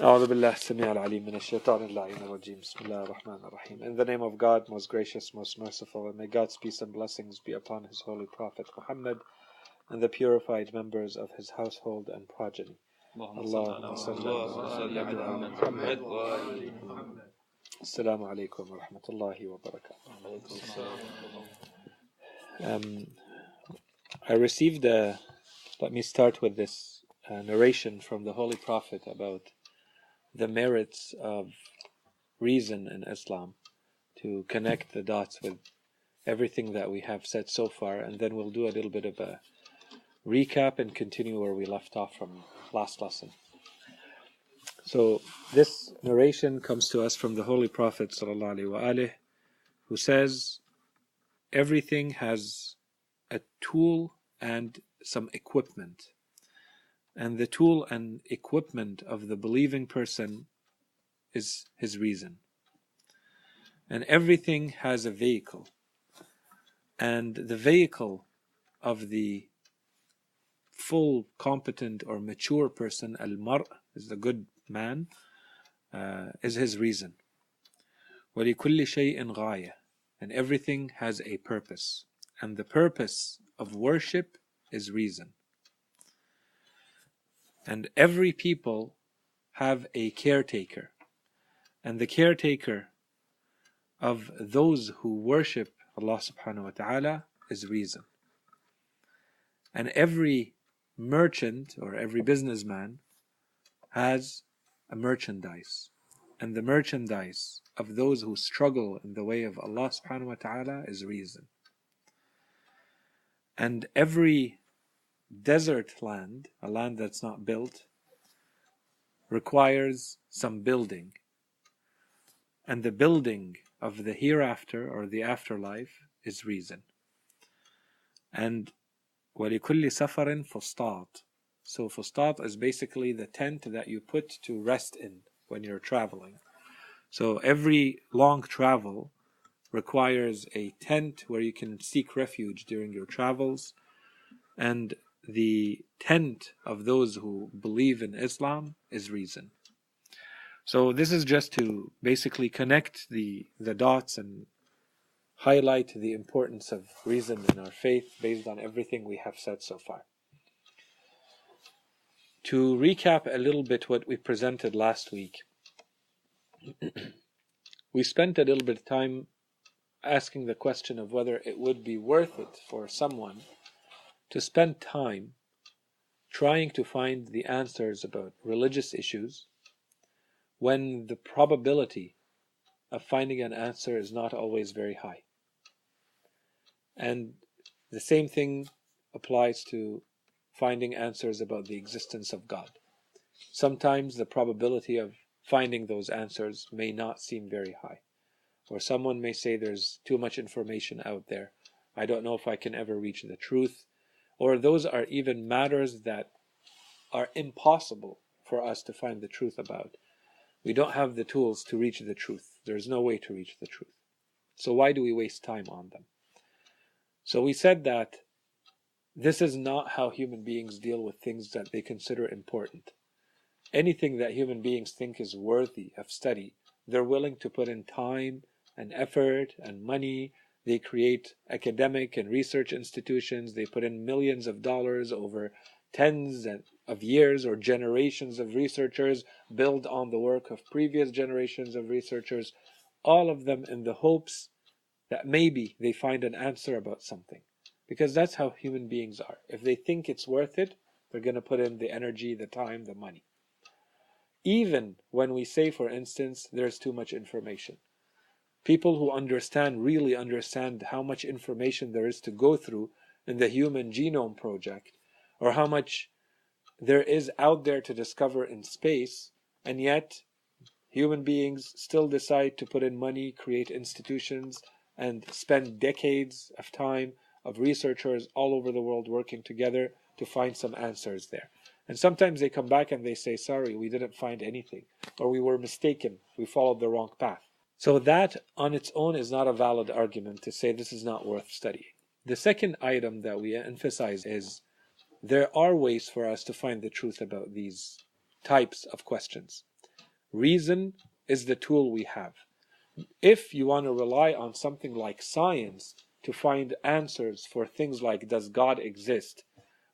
أعوذ بالله السميع العليم من الشيطان اللعين الرجيم بسم الله الرحمن الرحيم. In the name of God, most gracious, most merciful, and may God's peace and blessings be upon His holy Prophet Muhammad and the purified members of his household and progeny. Allahumma salli ala Muhammad. Assalamu alaikum wa rahmatullahi wa barakatuh. I received let me start with this narration from the Holy Prophet about the merits of reason in Islam, to connect the dots with everything that we have said so far, and then we'll do a little bit of a recap and continue where we left off from last lesson. So this narration comes to us from the Holy Prophet ﷺ, who says everything has a tool and some equipment, and the tool and equipment of the believing person is his reason, and everything has a vehicle, and the vehicle of the full, competent or mature person, al-mar' is the good man, is his reason. وَلِكُلِّ شَيْءٍ غَايَةٍ, and everything has a purpose, and the purpose of worship is reason. And every people have a caretaker, and the caretaker of those who worship Allah subhanahu wa ta'ala is reason. And every merchant or every businessman has a merchandise, and the merchandise of those who struggle in the way of Allah subhanahu wa ta'ala is reason. And every desert land, a land that's not built, requires some building, and the building of the hereafter or the afterlife is reason. And وَلِكُلِّ سَفَرٍ فُسْطَاطٍ, so fustat is basically the tent that you put to rest in when you're traveling. So every long travel requires a tent where you can seek refuge during your travels, and the tent of those who believe in Islam is reason. So this is just to basically connect the dots and highlight the importance of reason in our faith based on everything we have said so far. To recap a little bit what we presented last week, we spent a little bit of time asking the question of whether it would be worth it for someone to spend time trying to find the answers about religious issues when the probability of finding an answer is not always very high. And the same thing applies to finding answers about the existence of God. Sometimes the probability of finding those answers may not seem very high, or someone may say there's too much information out there, I don't know if I can ever reach the truth, or those are even matters that are impossible for us to find the truth about. We don't have the tools to reach the truth. There's no way to reach the truth. So why do we waste time on them? So we said that this is not how human beings deal with things that they consider important. Anything that human beings think is worthy of study, they're willing to put in time and effort and money. They create academic and research institutions. They put in millions of dollars over tens of years or generations of researchers, build on the work of previous generations of researchers, all of them in the hopes that maybe they find an answer about something. Because that's how human beings are. If they think it's worth it, they're going to put in the energy, the time, the money. Even when we say, for instance, there's too much information. People who really understand how much information there is to go through in the Human Genome Project, or how much there is out there to discover in space, and yet human beings still decide to put in money, create institutions, and spend decades of time of researchers all over the world working together to find some answers there. And sometimes they come back and they say, sorry, we didn't find anything, or we were mistaken, we followed the wrong path. So that on its own is not a valid argument to say this is not worth studying. The second item that we emphasize is there are ways for us to find the truth about these types of questions. Reason is the tool we have. If you want to rely on something like science to find answers for things like does God exist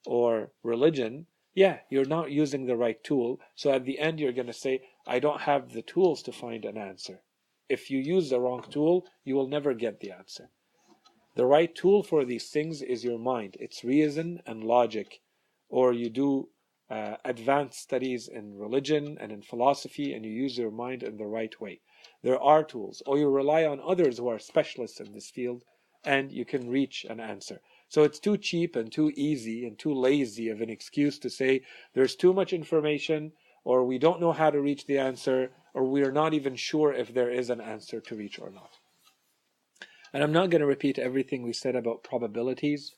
or religion, yeah, you're not using the right tool. So at the end, you're going to say, I don't have the tools to find an answer. If you use the wrong tool, you will never get the answer. The right tool for these things is your mind. It's reason and logic. Or you do advanced studies in religion and in philosophy, and you use your mind in the right way. There are tools. Or you rely on others who are specialists in this field, and you can reach an answer. So it's too cheap and too easy and too lazy of an excuse to say there's too much information, or we don't know how to reach the answer, or we are not even sure if there is an answer to reach or not. And I'm not going to repeat everything we said about probabilities.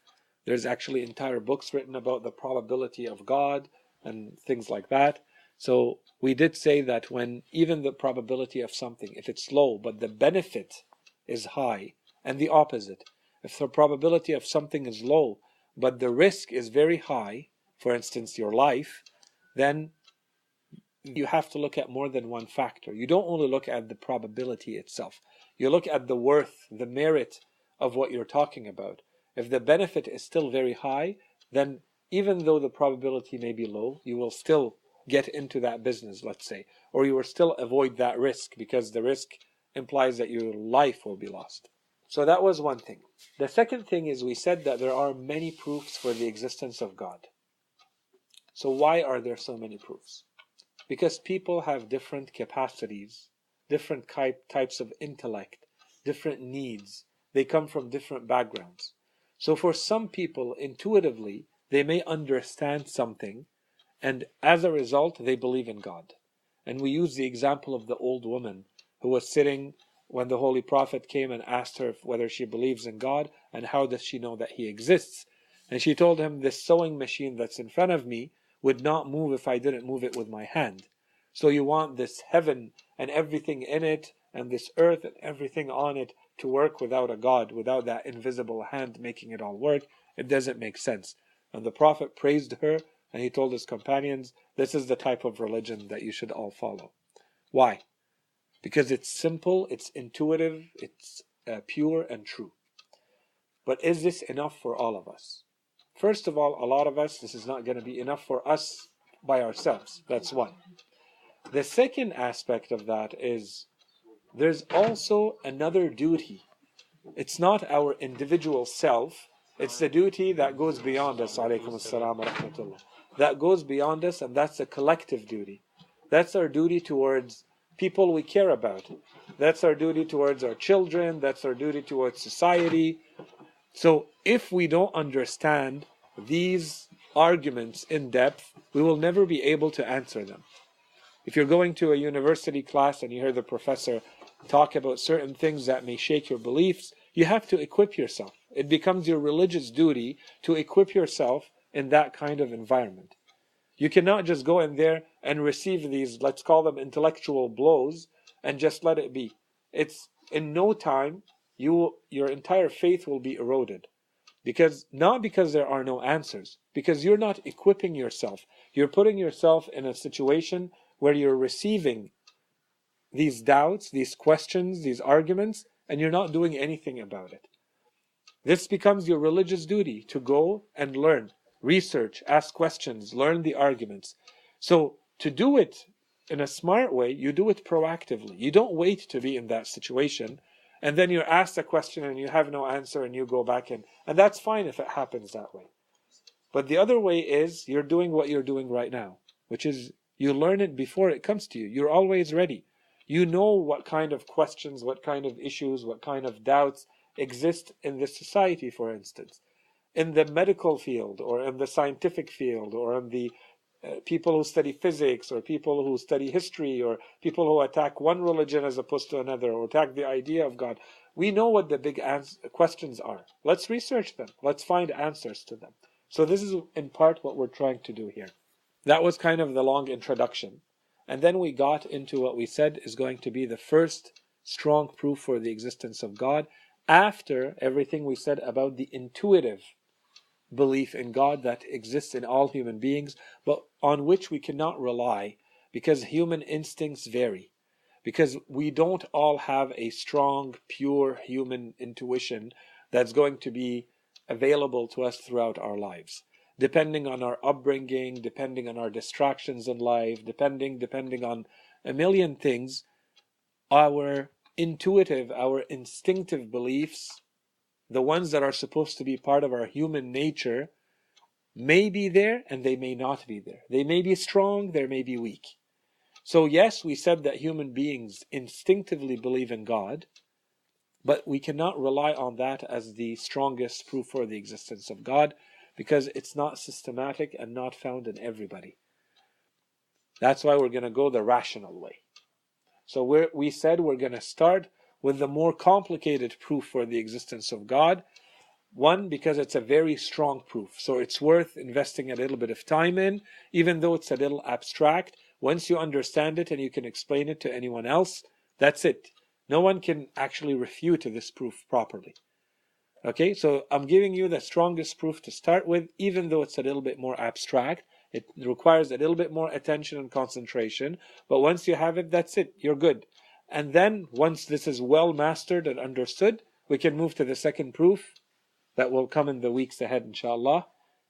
There's actually entire books written about the probability of God and things like that. So we did say that when even the probability of something, if it's low, but the benefit is high, and the opposite, if the probability of something is low, but the risk is very high, for instance, your life, then you have to look at more than one factor. You don't only look at the probability itself. You look at the worth, the merit of what you're talking about. If the benefit is still very high, then even though the probability may be low, you will still get into that business, let's say, or you will still avoid that risk because the risk implies that your life will be lost. So that was one thing. The second thing is we said that there are many proofs for the existence of God. So why are there so many proofs? Because people have different capacities, different types of intellect, different needs. They come from different backgrounds. So for some people, intuitively, they may understand something, and as a result, they believe in God. And we use the example of the old woman who was sitting when the Holy Prophet came and asked her whether she believes in God, and how does she know that He exists. And she told him, this sewing machine that's in front of me would not move if I didn't move it with my hand. So you want this heaven and everything in it, and this earth and everything on it to work without a God, without that invisible hand making it all work. It doesn't make sense. And the Prophet praised her, and he told his companions, this is the type of religion that you should all follow. Why? Because it's simple, it's intuitive, it's pure and true. But is this enough for all of us? First of all, a lot of us, this is not going to be enough for us by ourselves. That's one. The second aspect of that is there's also another duty. It's not our individual self. It's the duty that goes beyond us. Alaykum as-salam wa rahmatullah. That goes beyond us, and that's a collective duty. That's our duty towards people we care about. That's our duty towards our children. That's our duty towards society. So if we don't understand these arguments in depth, we will never be able to answer them. If you're going to a university class and you hear the professor talk about certain things that may shake your beliefs, you have to equip yourself. It becomes your religious duty to equip yourself in that kind of environment. You cannot just go in there and receive these, let's call them intellectual blows, and just let it be. It's in no time, your entire faith will be eroded. Not because there are no answers, because you're not equipping yourself. You're putting yourself in a situation where you're receiving these doubts, these questions, these arguments, and you're not doing anything about it. This becomes your religious duty to go and learn, research, ask questions, learn the arguments. So to do it in a smart way, you do it proactively. You don't wait to be in that situation, and then you're asked a question and you have no answer and you go back in. And that's fine if it happens that way. But the other way is you're doing what you're doing right now, which is you learn it before it comes to you. You're always ready. You know what kind of questions, what kind of issues, what kind of doubts exist in this society, for instance. In the medical field, or in the scientific field, or in the people who study physics, or people who study history, or people who attack one religion as opposed to another, or attack the idea of God. We know what the big questions are. Let's research them. Let's find answers to them. So this is in part what we're trying to do here. That was kind of the long introduction. And then we got into what we said is going to be the first strong proof for the existence of God, after everything we said about the intuitive belief in God that exists in all human beings, but on which we cannot rely Because human instincts vary. Because we don't all have a strong, pure human intuition that's going to be available to us throughout our lives. Depending on our upbringing, depending on our distractions in life, depending on a million things, our intuitive, our instinctive beliefs, the ones that are supposed to be part of our human nature, may be there and they may not be there. They may be strong, they may be weak. So yes, we said that human beings instinctively believe in God, but we cannot rely on that as the strongest proof for the existence of God, because it's not systematic and not found in everybody. That's why we're going to go the rational way. So we said we're going to start with the more complicated proof for the existence of God. One, because it's a very strong proof, so it's worth investing a little bit of time in, even though it's a little abstract. Once you understand it and you can explain it to anyone else, that's it. No one can actually refute this proof properly. Okay, so I'm giving you the strongest proof to start with, even though it's a little bit more abstract. It requires a little bit more attention and concentration, but once you have it, that's it. You're good. And then, once this is well mastered and understood, we can move to the second proof that will come in the weeks ahead, inshallah.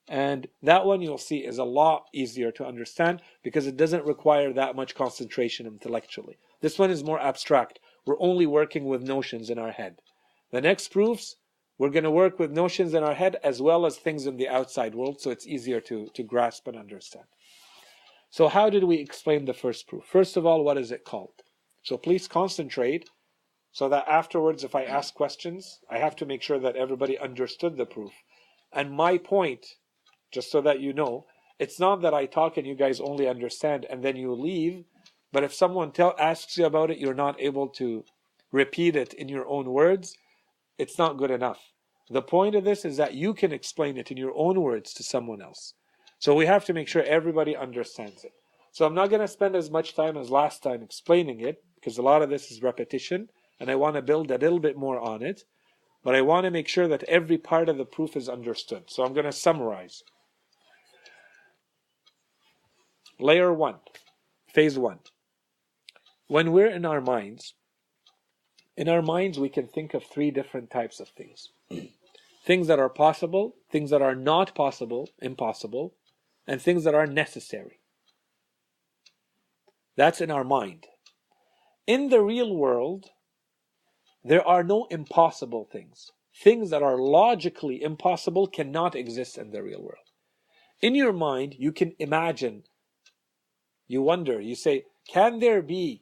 And that one you'll see is a lot easier to understand because it doesn't require that much concentration intellectually. This one is more abstract. We're only working with notions in our head. The next proofs, we're going to work with notions in our head as well as things in the outside world, so it's easier to grasp and understand. So how did we explain the first proof? First of all, what is it called? So please concentrate, so that afterwards, if I ask questions, I have to make sure that everybody understood the proof. And my point, just so that you know, it's not that I talk and you guys only understand and then you leave, but if someone asks you about it, you're not able to repeat it in your own words, it's not good enough. The point of this is that you can explain it in your own words to someone else. So we have to make sure everybody understands it. So I'm not going to spend as much time as last time explaining it, because a lot of this is repetition, and I want to build a little bit more on it, but I want to make sure that every part of the proof is understood. So I'm going to summarize. Layer 1, phase 1. When we're in our minds we can think of 3 different types of things. Things that are possible, things that are not possible, impossible, and things that are necessary. That's in our mind. In the real world, there are no impossible things. Things that are logically impossible cannot exist in the real world. In your mind, you can imagine, you wonder, you say, can there be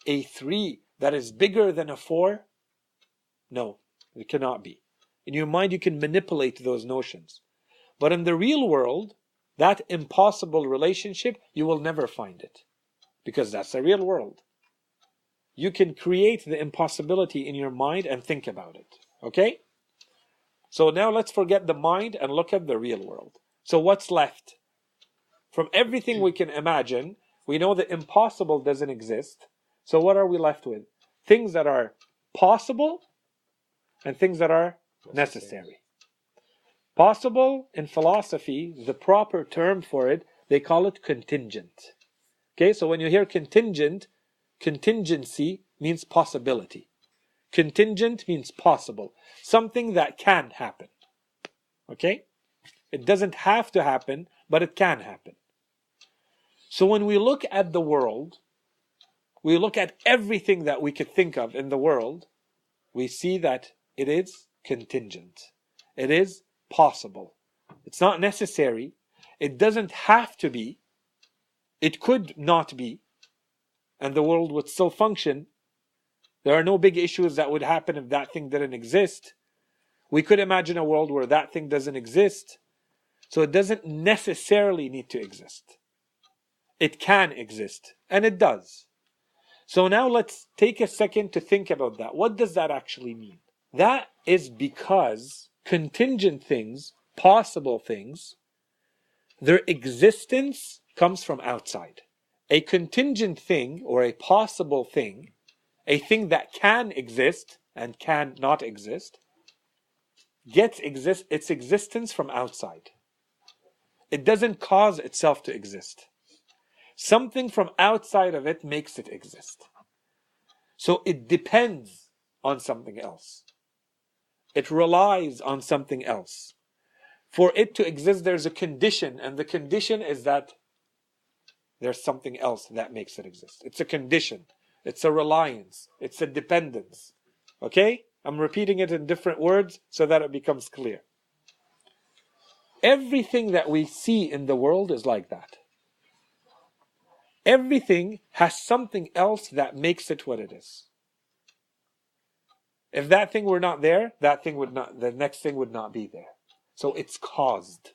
a 3 that is bigger than a 4? No, it cannot be. In your mind, you can manipulate those notions. But in the real world, that impossible relationship, you will never find it. Because that's the real world. You can create the impossibility in your mind and think about it. Okay? So now let's forget the mind and look at the real world. So what's left? From everything we can imagine, we know the impossible doesn't exist. So what are we left with? Things that are possible and things that are necessary. Possible, in philosophy, the proper term for it, they call it contingent. Okay, so when you hear contingent, contingency means possibility. Contingent means possible. Something that can happen. Okay? It doesn't have to happen, but it can happen. So when we look at the world, we look at everything that we could think of in the world, we see that it is contingent. It is possible. It's not necessary. It doesn't have to be. It could not be. And the world would still function. There are no big issues that would happen if that thing didn't exist. We could imagine a world where that thing doesn't exist. So it doesn't necessarily need to exist. It can exist. And it does. So now let's take a second to think about that. What does that actually mean? That is because contingent things, possible things, their existence comes from outside. A contingent thing or a possible thing, a thing that can exist and can not exist, gets its existence from outside. It doesn't cause itself to exist. Something from outside of it makes it exist. So it depends on something else. It relies on something else. For it to exist, there's a condition, and the condition is that there's something else that makes it exist. It's a condition. It's a reliance. It's a dependence. Okay? I'm repeating it in different words so that it becomes clear. Everything that we see in the world is like that. Everything has something else that makes it what it is. If that thing were not there, the next thing would not be there. So it's caused.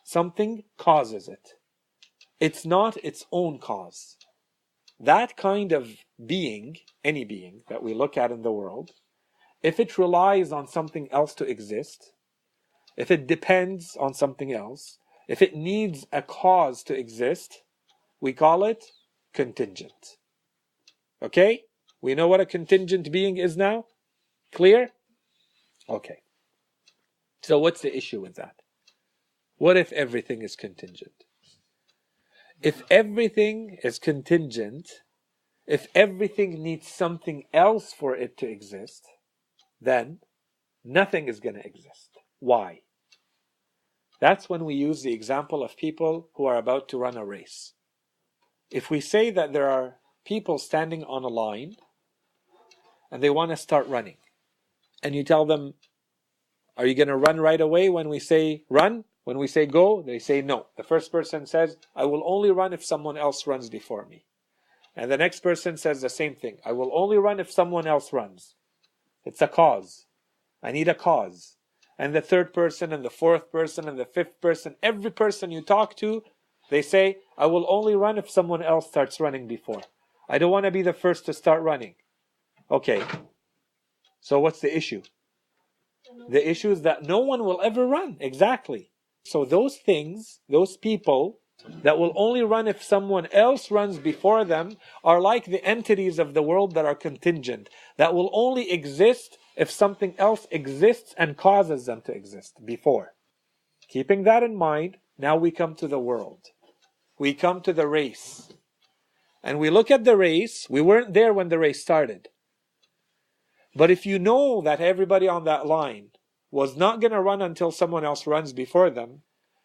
Something causes it. It's not its own cause. That kind of being, any being that we look at in the world, if it relies on something else to exist, if it depends on something else, if it needs a cause to exist, we call it contingent. Okay? We know what a contingent being is now? Clear? Okay. So what's the issue with that? What if everything is contingent? If everything is contingent, if everything needs something else for it to exist, then nothing is going to exist. Why? That's when we use the example of people who are about to run a race. If we say that there are people standing on a line and they want to start running, and you tell them, are you going to run right away when we say run? When we say go, they say no. The first person says, I will only run if someone else runs before me. And the next person says the same thing. I will only run if someone else runs. It's a cause. I need a cause. And the third person and the fourth person and the fifth person, every person you talk to, they say, I will only run if someone else starts running before. I don't want to be the first to start running. Okay. So what's the issue? The issue is that no one will ever run. Exactly. So those things, those people that will only run if someone else runs before them are like the entities of the world that are contingent, that will only exist if something else exists and causes them to exist before. Keeping that in mind, now we come to the world. We come to the race. And we look at the race. We weren't there when the race started. But if you know that everybody on that line was not going to run until someone else runs before them,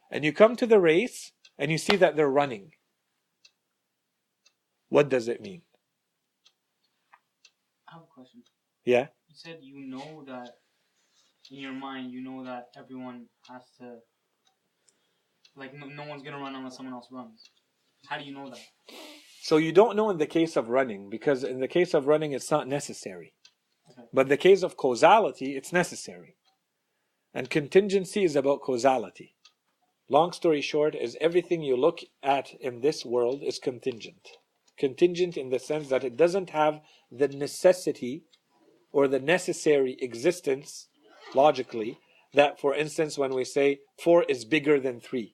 and you come to the race and you see that they're running, what does it mean? I have a question. Yeah? You said you know that, in your mind, you know that everyone has to, like, no one's going to run unless someone else runs. How do you know that? So you don't know in the case of running, because in the case of running it's not necessary. Okay. But in the case of causality, it's necessary. And contingency is about causality. Long story short is everything you look at in this world is contingent. Contingent in the sense that it doesn't have the necessity or the necessary existence, logically, that, for instance, when we say 4 is bigger than 3,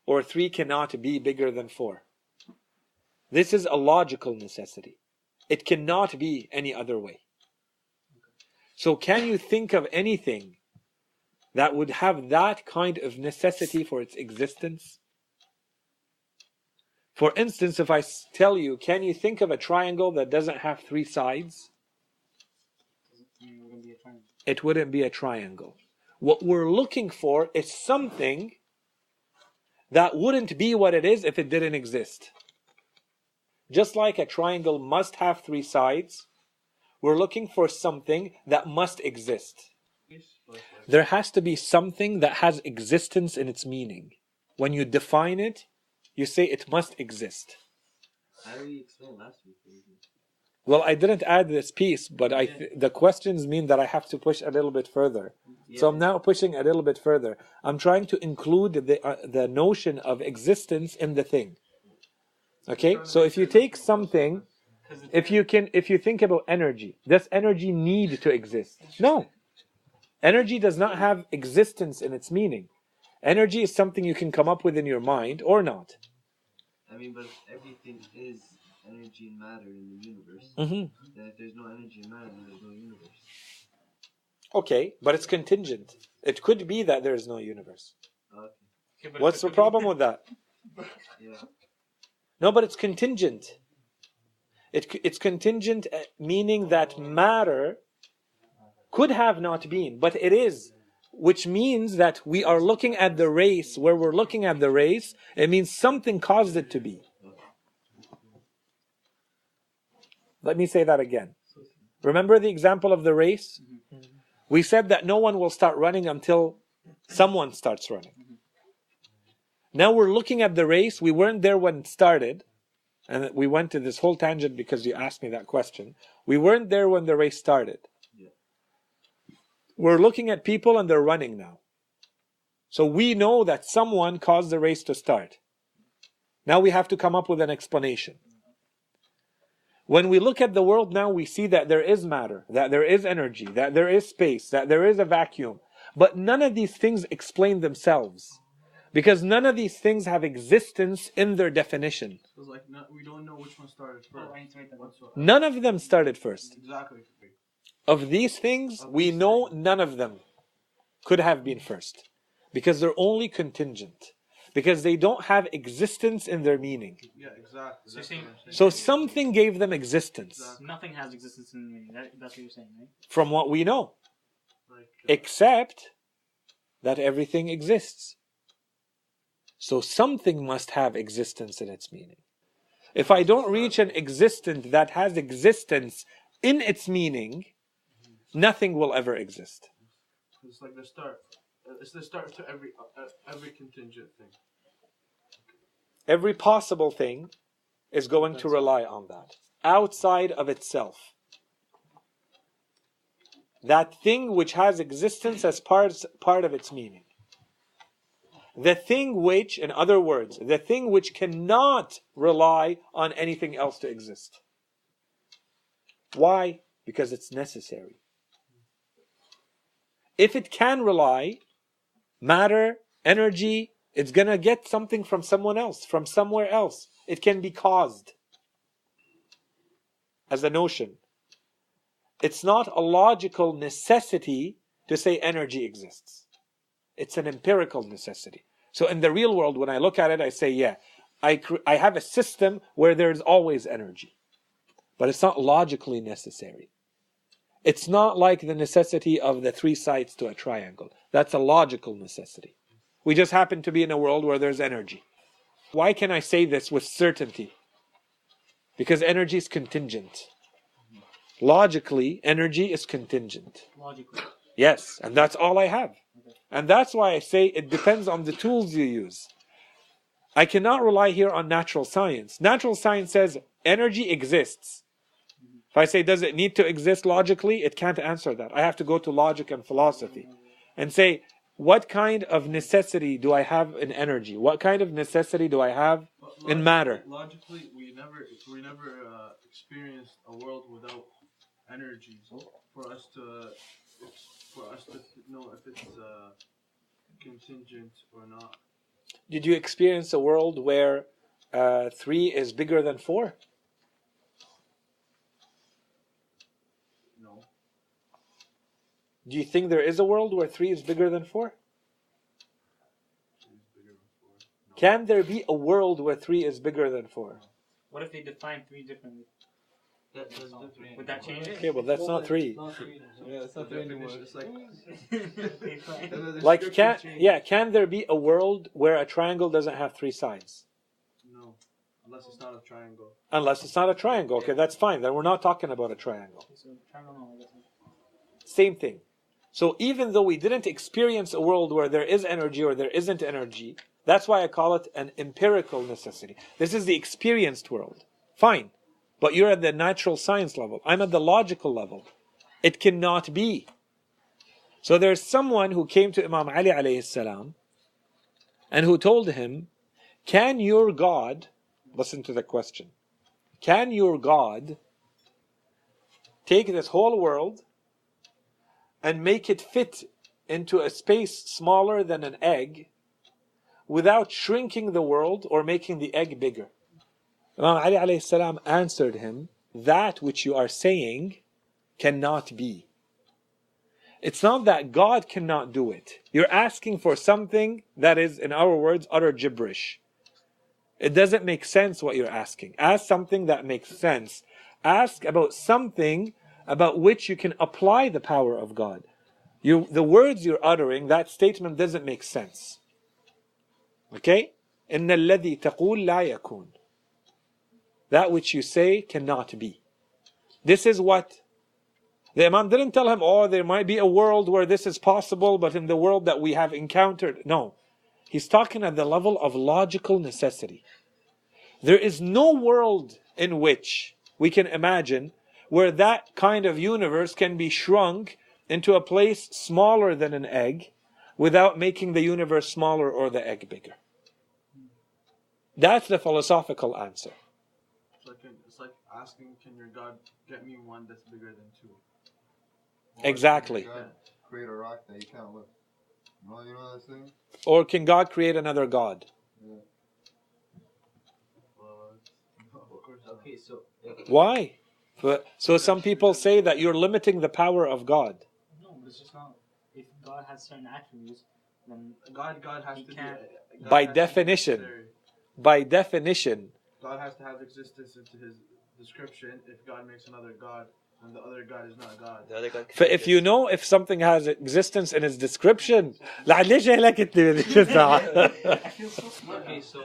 or 3 cannot be bigger than 4. This is a logical necessity. It cannot be any other way. So can you think of anything that would have that kind of necessity for its existence? For instance, if I tell you, can you think of a triangle that doesn't have 3 sides? It wouldn't be a triangle. What we're looking for is something that wouldn't be what it is if it didn't exist. Just like a triangle must have 3 sides, we're looking for something that must exist. There has to be something that has existence in its meaning. When you define it, you say it must exist. How do we explain last week? Well, I didn't add this piece, but the questions mean that I have to push a little bit further. Yeah. So I'm now pushing a little bit further. I'm trying to include the notion of existence in the thing. Okay? So if you take something, if you think about energy, does energy need to exist? No. Energy does not have existence in its meaning. Energy is something you can come up with in your mind or not. I mean, but if everything is energy and matter in the universe, then if there's no energy and matter, then there's no universe. Okay, but it's contingent. It could be that there is no universe. Okay. What's the problem with that? Yeah. No, but it's contingent. It's contingent, meaning that matter could have not been, but it is. Which means that we are looking at the race. Where we're looking at the race, it means something caused it to be. Let me say that again. Remember the example of the race? We said that no one will start running until someone starts running. Now we're looking at the race. We weren't there when it started. And we went to this whole tangent because you asked me that question. We weren't there when the race started. We're looking at people and they're running now. So we know that someone caused the race to start. Now we have to come up with an explanation. When we look at the world now, we see that there is matter, that there is energy, that there is space, that there is a vacuum. But none of these things explain themselves. Because none of these things have existence in their definition. So it's like we don't know which one started first. None of them started first. Exactly. Of these things, we know none of them could have been first. Because they're only contingent. Because they don't have existence in their meaning. Yeah, exactly. So something gave them existence. Exactly. Nothing has existence in the meaning. That's what you're saying, right? From what we know. Except that everything exists. So something must have existence in its meaning. If I don't reach an existent that has existence in its meaning, nothing will ever exist. It's like the start. It's the start to every contingent thing. Every possible thing is going to rely on that. Outside of itself. That thing which has existence as part of its meaning. The thing which, in other words, the thing which cannot rely on anything else to exist. Why? Because it's necessary. If it can rely, matter, energy, it's going to get something from someone else, from somewhere else. It can be caused as a notion. It's not a logical necessity to say energy exists. It's an empirical necessity. So in the real world, when I look at it, I say, yeah, I have a system where there's always energy. But it's not logically necessary. It's not like the necessity of the 3 sides to a triangle. That's a logical necessity. We just happen to be in a world where there's energy. Why can I say this with certainty? Because energy is contingent. Logically, energy is contingent. Logically. Yes, and that's all I have. And that's why I say it depends on the tools you use. I cannot rely here on natural science. Natural science says energy exists. If I say, does it need to exist logically? It can't answer that. I have to go to logic and philosophy and say, what kind of necessity do I have in energy? What kind of necessity do I have in matter? Logically, we never experienced a world without energy for us to know if it's contingent or not. Did you experience a world where 3 is bigger than 4? No. Do you think there is a world where 3 is bigger than 4? 3 is bigger than 4. No. Can there be a world where 3 is bigger than 4? What if they define 3 differently? Would that change it? Okay, well that's not 3. Yeah, it's not 3 anymore. It's Like can there be a world where a triangle doesn't have 3 sides? No, unless it's not a triangle. Unless it's not a triangle. Okay, that's fine. Then we're not talking about a triangle. So, triangle, no, Same thing. So even though we didn't experience a world where there is energy or there isn't energy, that's why I call it an empirical necessity. This is the experienced world. Fine. But you're at the natural science level. I'm at the logical level. It cannot be. So there's someone who came to Imam Ali alayhi salam and who told him, can your God, listen to the question, can your God take this whole world and make it fit into a space smaller than an egg without shrinking the world or making the egg bigger? Imam Ali alayhi salam answered him, that which you are saying cannot be. It's not that God cannot do it. You're asking for something that is, in our words, utter gibberish. It doesn't make sense what you're asking. Ask something that makes sense. Ask about something about which you can apply the power of God. The words you're uttering, that statement doesn't make sense. Okay? إِنَّ الَّذِي تَقُولُ لَا يَكُونُ. That which you say cannot be. This is what the Imam didn't tell him, oh, there might be a world where this is possible, but in the world that we have encountered. No. He's talking at the level of logical necessity. There is no world in which we can imagine where that kind of universe can be shrunk into a place smaller than an egg without making the universe smaller or the egg bigger. That's the philosophical answer. It's like asking, can your God get me one that's bigger than two? Exactly. God create a rock that you can't lift. You know that saying? Or can God create another God? Yeah. Okay, so Why? So some people say that you're limiting the power of God. No, but it's just not. If God has certain attributes, then God has He to can't. be. By definition. By definition. God has to have existence into His description. If God makes another God, then the other God is not God. the other God. If you know if something has existence in its description, ليش هيك انت I feel so smart. Okay, so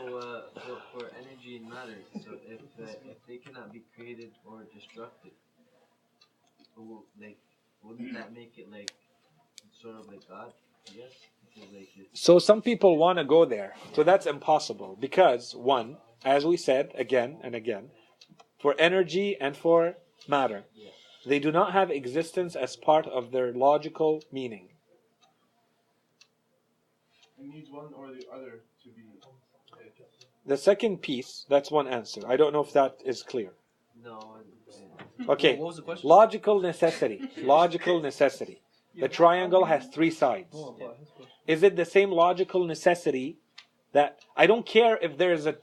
for energy and matter, so if they cannot be created or destructed, like wouldn't that make it like sort of like God? Yes, because like it's So some people want to go there. So that's impossible. Because, one, as we said again and again, for energy and for matter, they do not have existence as part of their logical meaning. It needs one or the other to be. The second piece, that's one answer. I don't know if that is clear. no. Okay, What was the question? logical necessity. Logical necessity. The triangle has three sides. Is it the same logical necessity that I don't care if there is a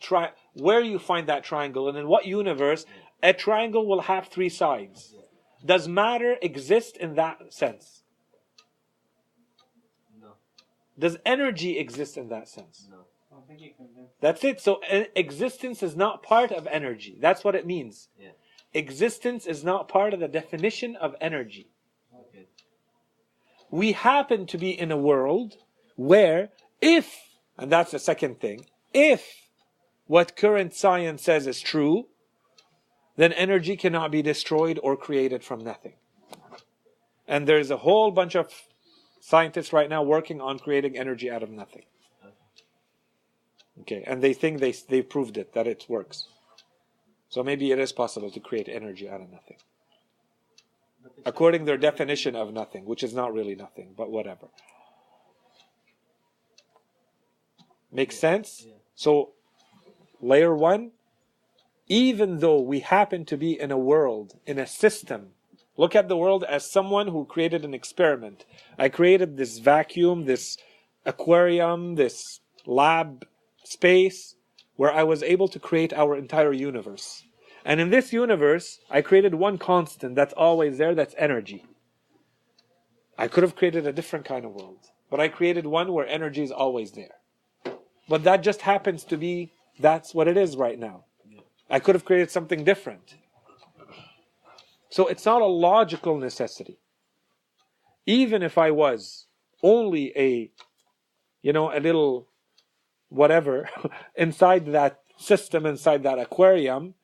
where you find that triangle and in what universe a triangle will have three sides? Does matter exist in that sense? No. Does energy exist in that sense? No. I don't think you can. That's it. So existence is not part of energy. That's what it means. Yeah. Existence is not part of the definition of energy. Okay. We happen to be in a world where if, and that's the second thing, if what current science says is true, then energy cannot be destroyed or created from nothing. And there's a whole bunch of scientists right now working on creating energy out of nothing. Okay, and they think they proved it, that it works. So maybe it is possible to create energy out of nothing. According to their definition of nothing, which is not really nothing, but whatever. Makes sense? Yeah. So, layer one, even though we happen to be in a world, in a system, look at the world as someone who created an experiment. I created this vacuum, this aquarium, this lab space, where I was able to create our entire universe. And in this universe, I created one constant that's always there, that's energy. I could have created a different kind of world, but I created one where energy is always there. But that just happens to be, that's what it is right now. I could have created something different. So it's not a logical necessity. Even if I was only a little whatever inside that system, inside that aquarium,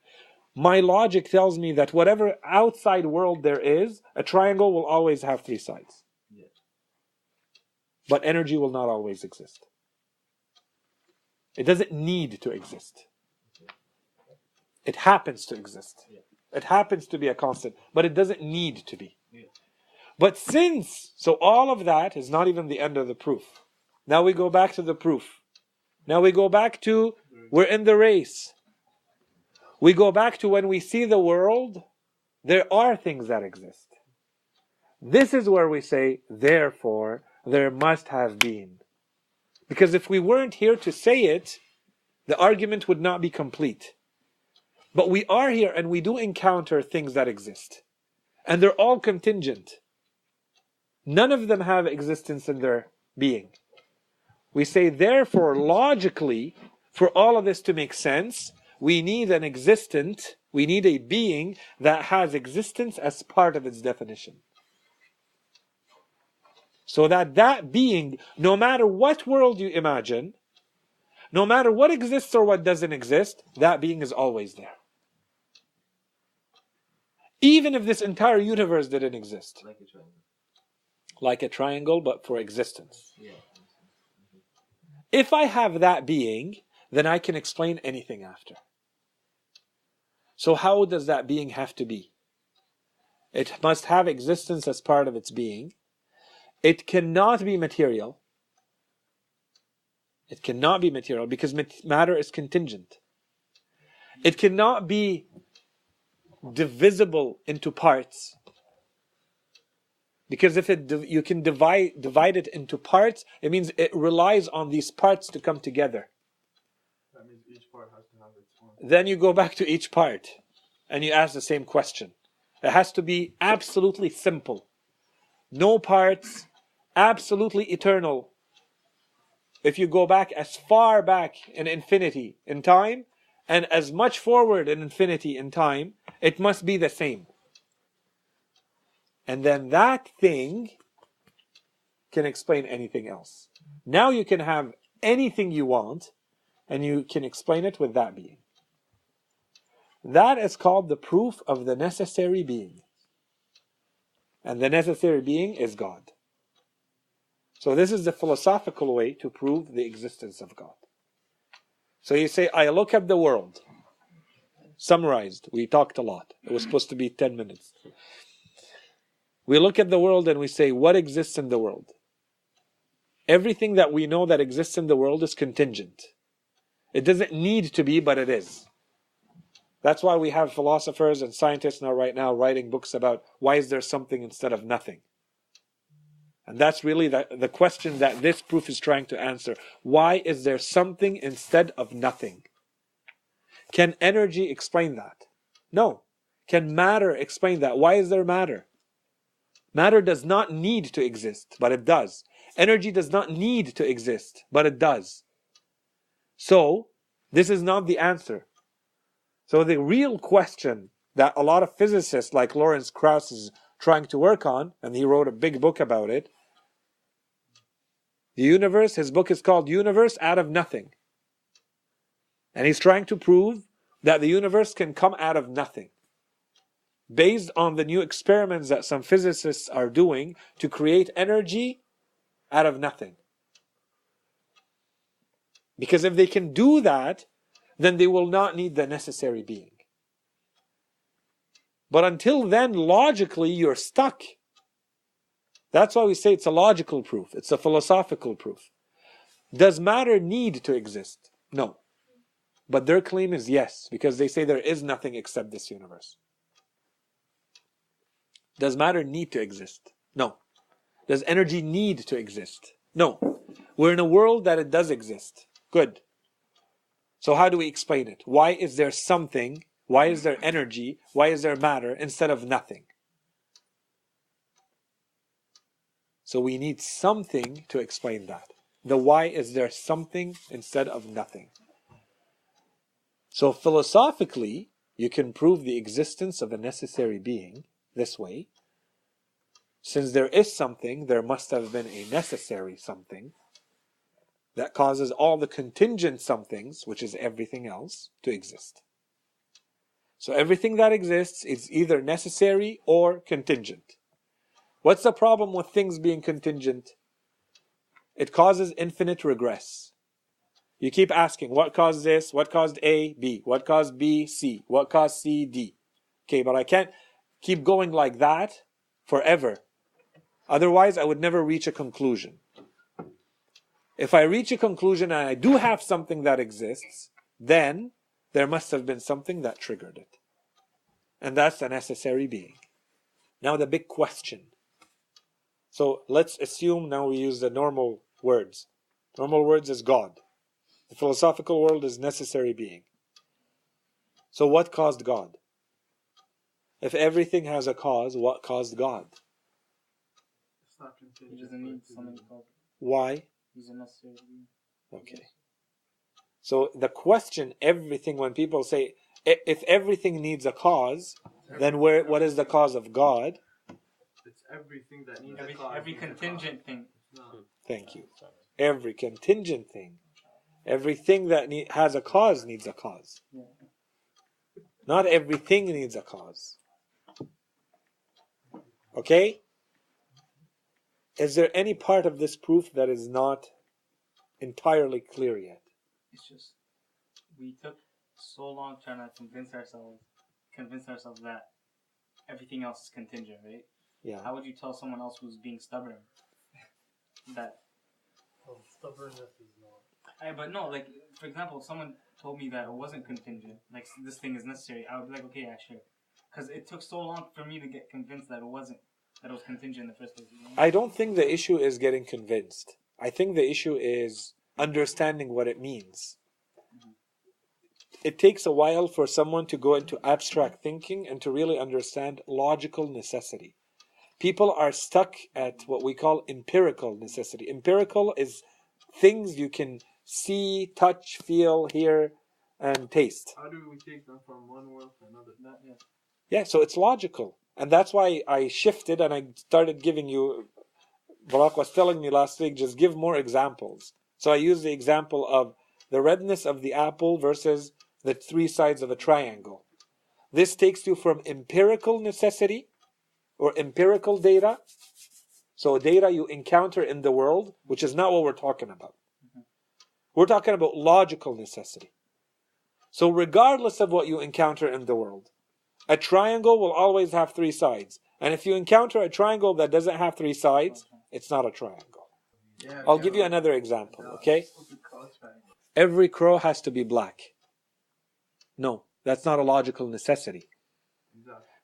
my logic tells me that whatever outside world there is, a triangle will always have three sides. Yeah. But energy will not always exist. It doesn't need to exist. It happens to exist. Yeah. It happens to be a constant, but it doesn't need to be. Yeah. But so all of that is not even the end of the proof. Now we go back to the proof. Now we go back to, we're in the race. We go back to when we see the world, there are things that exist. This is where we say, therefore, there must have been. Because if we weren't here to say it, the argument would not be complete. But we are here and we do encounter things that exist. And they're all contingent. None of them have existence in their being. We say, therefore, logically, For all of this to make sense, we need an existent, we need a being that has existence as part of its definition. So that that being, no matter what world you imagine, no matter what exists or what doesn't exist, that being is always there. Even if this entire universe didn't exist. Like a triangle. Like a triangle, but for existence. Yeah. If I have that being, then I can explain anything after. So how does that being have to be? It must have existence as part of its being. It cannot be material. It cannot be material because matter is contingent. It cannot be divisible into parts. Because if you can divide it into parts, it means it relies on these parts to come together. That means each part has to have its own. Then you go back to each part and you ask the same question. It has to be absolutely simple. No parts, absolutely eternal. If you go back as far back in infinity in time and as much forward in infinity in time, it must be the same. And then that thing can explain anything else. Now you can have anything you want and you can explain it with that being. That is called the proof of the necessary being. And the necessary being is God. So this is the philosophical way to prove the existence of God. So you say, I look at the world. Summarized, we talked a lot. It was supposed to be 10 minutes. We look at the world and we say, what exists in the world? Everything that we know that exists in the world is contingent. It doesn't need to be, but it is. That's why we have philosophers and scientists now right now writing books about why is there something instead of nothing. And that's really the question that this proof is trying to answer. Why is there something instead of nothing? Can energy explain that? No. Can matter explain that? Why is there matter? Matter does not need to exist, but it does. Energy does not need to exist, but it does. So, this is not the answer. So the real question that a lot of physicists like Lawrence Krauss is trying to work on, and he wrote a big book about it, the universe, his book is called Universe Out of Nothing. And he's trying to prove that the universe can come out of nothing, based on the new experiments that some physicists are doing to create energy out of nothing. Because if they can do that, then they will not need the necessary being. But until then, logically, you're stuck. That's why we say it's a logical proof. It's a philosophical proof. Does matter need to exist? No. But their claim is yes, because they say there is nothing except this universe. Does matter need to exist? No. Does energy need to exist? No. We're in a world that it does exist. Good. So how do we explain it? Why is there something? Why is there energy? Why is there matter instead of nothing? So we need something to explain that. The why is there something instead of nothing. So philosophically, you can prove the existence of a necessary being this way. Since there is something, there must have been a necessary something that causes all the contingent somethings, which is everything else, to exist. So everything that exists is either necessary or contingent. What's the problem with things being contingent? It causes infinite regress. You keep asking, what caused this? What caused A, B? What caused B, C? What caused C, D? Okay, but I can't keep going like that forever. Otherwise, I would never reach a conclusion. If I reach a conclusion and I do have something that exists, then there must have been something that triggered it. And that's a necessary being. Now the big question. So let's assume now we use the normal words. Normal words is God. The philosophical world is necessary being. So what caused God? If everything has a cause, what caused God? It's not contingent. He doesn't need something called. Why? He's a necessary being. Okay. So the question, everything, when people say, if everything needs a cause, then what is the cause of God? It's everything that needs Every contingent thing. Thank you. Every contingent thing. Everything that has a cause needs a cause. Not everything needs a cause. Okay? Is there any part of this proof that is not entirely clear yet? It's just we took so long trying to convince ourselves that everything else is contingent, right? Yeah. How would you tell someone else who's being stubborn that? Well, stubbornness is not. But no, like for example, if someone told me that it wasn't contingent, like this thing is necessary, I would be like, okay, yeah, sure. Because it took so long for me to get convinced that it wasn't, that it was contingent in the first place. You know? I don't think the issue is getting convinced. I think the issue is understanding what it means. It takes a while for someone to go into abstract thinking and to really understand logical necessity. People are stuck at what we call empirical necessity. Empirical is things you can see, touch, feel, hear, and taste. How do we take them from one world to another? Yeah, so it's logical. And that's why I shifted and I started giving you, Barak was telling me last week, just give more examples. So I used the example of the redness of the apple versus the three sides of a triangle. This takes you from empirical necessity or empirical data, so data you encounter in the world, which is not what we're talking about. We're talking about logical necessity. So regardless of what you encounter in the world, a triangle will always have three sides. And if you encounter a triangle that doesn't have three sides, it's not a triangle. I'll give you another example, okay? Every crow has to be black. No, that's not a logical necessity.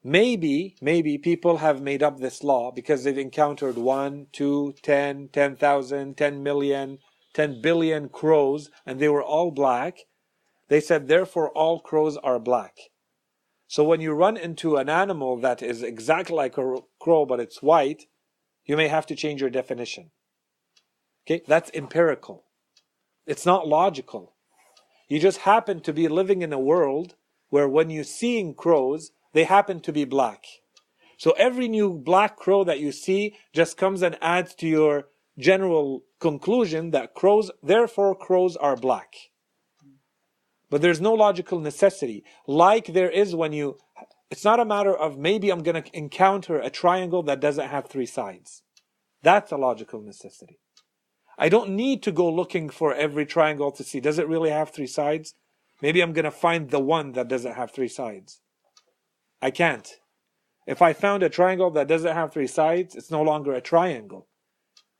Maybe people have made up this law because they've encountered 1, 2, 10, 10,000, 10 million, 10 billion crows, and they were all black. They said, therefore, all crows are black. So when you run into an animal that is exactly like a crow, but it's white, you may have to change your definition. Okay, that's empirical. It's not logical. You just happen to be living in a world where when you're seeing crows, they happen to be black. So every new black crow that you see just comes and adds to your general conclusion that therefore crows are black. But there's no logical necessity. Like there is when it's not a matter of maybe I'm going to encounter a triangle that doesn't have three sides. That's a logical necessity. I don't need to go looking for every triangle to see, does it really have three sides? Maybe I'm going to find the one that doesn't have three sides. I can't. If I found a triangle that doesn't have three sides, it's no longer a triangle.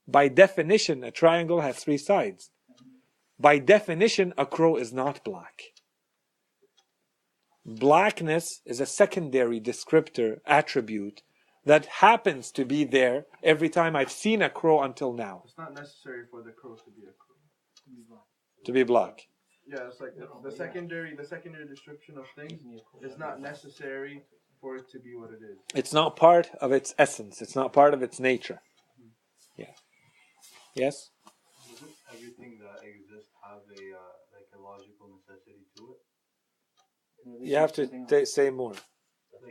By definition, a triangle has three sides. By definition, a crow is not black. Blackness is a secondary descriptor, attribute, that happens to be there every time I've seen a crow until now. It's not necessary for the crow to be a crow. To be black. Yeah, it's like the secondary description of things is not necessary for it to be what it is. It's not part of its essence. It's not part of its nature. Yeah. Yes? Doesn't everything that exists have a logical necessity to it? You have to say more.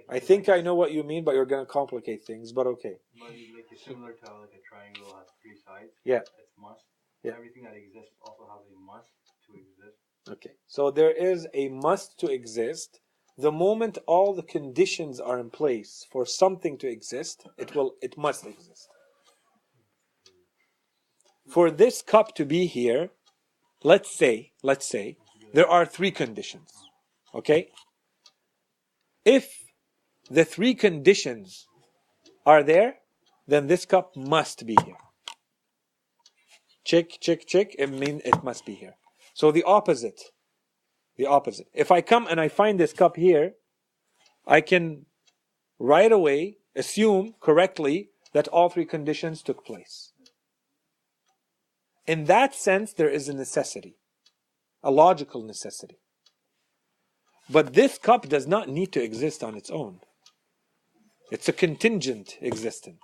I think I know what you mean, but you're going to complicate things, but okay. But it's similar to how a triangle has three sides. Yeah. It's must. Yeah. Everything that exists also has a must to exist. Okay. So there is a must to exist. The moment all the conditions are in place for something to exist, it must exist. For this cup to be here, let's say, there are three conditions. Okay? If the three conditions are there, then this cup must be here. Check. It means it must be here. So the opposite. If I come and I find this cup here, I can right away assume correctly that all three conditions took place. In that sense, there is a necessity, a logical necessity. But this cup does not need to exist on its own. It's a contingent existent.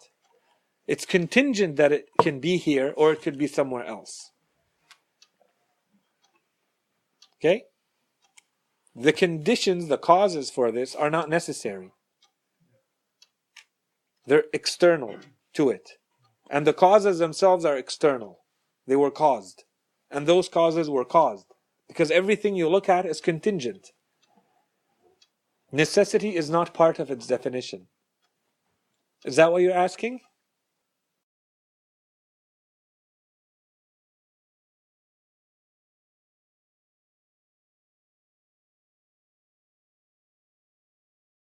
It's contingent that it can be here or it could be somewhere else. Okay? The conditions, the causes for this are not necessary. They're external to it. And the causes themselves are external. They were caused. And those causes were caused. Because everything you look at is contingent. Necessity is not part of its definition. Is that what you're asking?